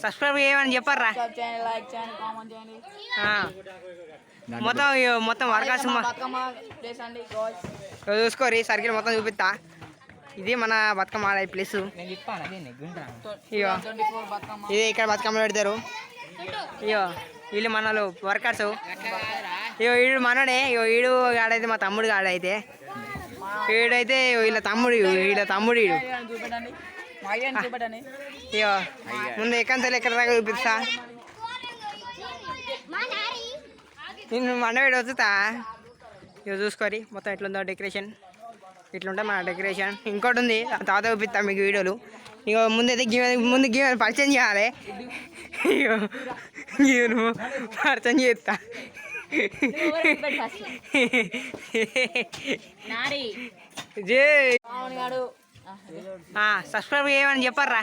Subscribe చేయమని చెప్పారా మొత్తం మొత్తం వర్కర్స్ చూసుకోరి సర్కిల్ మొత్తం చూపిస్తా. ఇది మన బతుకమ్మ ఆడే ప్లేస్. ఇయో ఇది ఇక్కడ బతుకమ్మ పెడతారు. ఇయో వీళ్ళు మనలు వర్కర్స్. ఇయో వీడు మనడే. ఇయో వీడు ఆడైతే మా తమ్ముడు ఆడైతే వీడైతే వీళ్ళ తమ్ముడు వీడు. ఇయో ముందు ఎక్కడి ఎక్కడ దాకా చూపిస్తా. నేను మండవేడు వస్తుందా. ఇక చూసుకోరి మొత్తం ఎట్లుందో డెకరేషన్. ఇట్లుంటే మన డెకరేషన్. ఇంకోటి ఉంది తర్వాత చూపిస్తా మీకు వీడియోలు. ఇక ముందైతే ముందు పరిచయం చేయాలి. ఇక పరిచయం చేస్తా. సబ్స్క్రైబ్ చేయమని చెప్పారా.